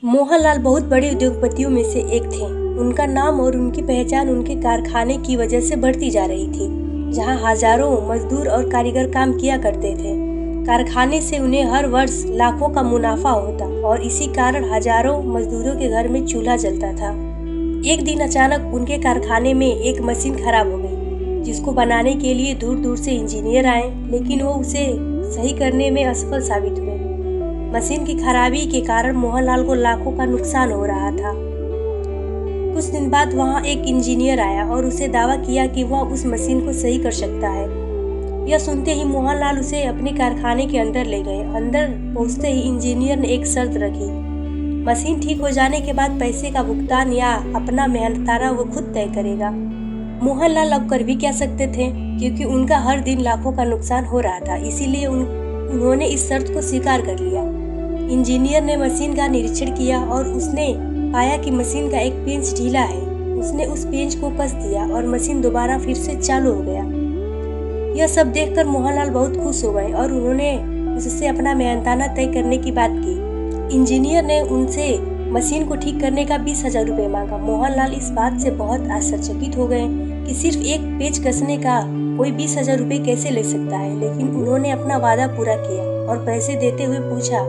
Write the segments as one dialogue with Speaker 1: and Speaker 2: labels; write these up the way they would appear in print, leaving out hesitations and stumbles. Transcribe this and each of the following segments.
Speaker 1: मोहनलाल बहुत बड़े उद्योगपतियों में से एक थे। उनका नाम और उनकी पहचान उनके कारखाने की वजह से बढ़ती जा रही थी, जहां हजारों मजदूर और कारीगर काम किया करते थे। कारखाने से उन्हें हर वर्ष लाखों का मुनाफा होता और इसी कारण हजारों मजदूरों के घर में चूल्हा जलता था। एक दिन अचानक उनके कारखाने में एक मशीन खराब हो गई, जिसको बनाने के लिए दूर दूर से इंजीनियर आए, लेकिन वो उसे सही करने में असफल साबित हुए। मशीन की खराबी के कारण मोहनलाल को लाखों का नुकसान हो रहा था। कुछ दिन बाद वहां एक इंजीनियर आया और उसे दावा किया कि वह उस मशीन को सही कर सकता है। यह सुनते ही मोहनलाल उसे अपने कारखाने के अंदर ले गए। अंदर पहुंचते ही इंजीनियर ने एक शर्त रखी। मशीन ठीक हो जाने के बाद पैसे का भुगतान या अपना मेहनताना वो खुद तय करेगा। मोहनलाल अब कर भी क्या सकते थे, क्योंकि उनका हर दिन लाखों का नुकसान हो रहा था। इसीलिए उन्होंने इस शर्त को स्वीकार कर लिया। इंजीनियर ने मशीन का निरीक्षण किया और उसने पाया कि मशीन का एक पेंच ढीला है। उसने उस पेंच को कस दिया और मशीन दोबारा फिर से चालू हो गया। यह सब देखकर मोहनलाल बहुत खुश हो गए और उन्होंने उससे अपना मेहनताना तय करने की बात की। इंजीनियर ने उनसे मशीन को ठीक करने का 20,000 रुपये मांगा। मोहनलाल इस बात से बहुत आश्चर्यचकित हो गए कि सिर्फ एक पेंच कसने का कोई 20,000 रुपये कैसे ले सकता है, लेकिन उन्होंने अपना वादा पूरा किया और पैसे देते हुए पूछा,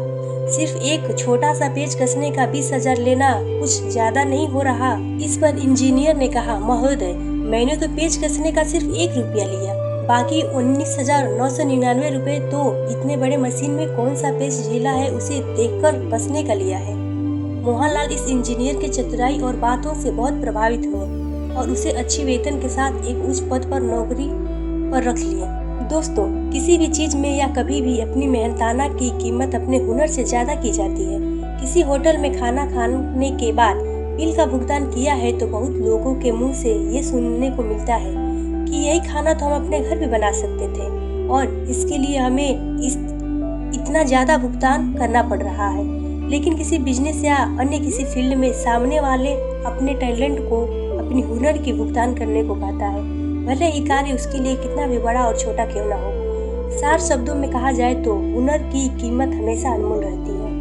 Speaker 1: सिर्फ एक छोटा सा पेच कसने का 20,000 लेना कुछ ज्यादा नहीं हो रहा? इस पर इंजीनियर ने कहा, महोदय, मैंने तो पेच कसने का सिर्फ 1 रुपया लिया, बाकी 19,999 रुपए तो इतने बड़े मशीन में कौन सा पेच ढीला है उसे देखकर कसने का लिया है। मोहनलाल इस इंजीनियर के चतुराई और बातों से बहुत प्रभावित हुए और उसे अच्छी वेतन के साथ एक उच्च पद पर नौकरी पर रख लिए। दोस्तों, किसी भी चीज में या कभी भी अपनी मेहनताना की कीमत अपने हुनर से ज्यादा की जाती है। किसी होटल में खाना खाने के बाद बिल का भुगतान किया है तो बहुत लोगों के मुंह से ये सुनने को मिलता है कि यही खाना तो हम अपने घर भी बना सकते थे और इसके लिए हमें इतना ज्यादा भुगतान करना पड़ रहा है। लेकिन किसी बिजनेस या अन्य किसी फील्ड में सामने वाले अपने टैलेंट को, अपनी हुनर की भुगतान करने को कहता है, भले ही कार्य उसके लिए कितना भी बड़ा और छोटा क्यों ना हो। सार शब्दों में कहा जाए तो हुनर की कीमत हमेशा अनमोल रहती है।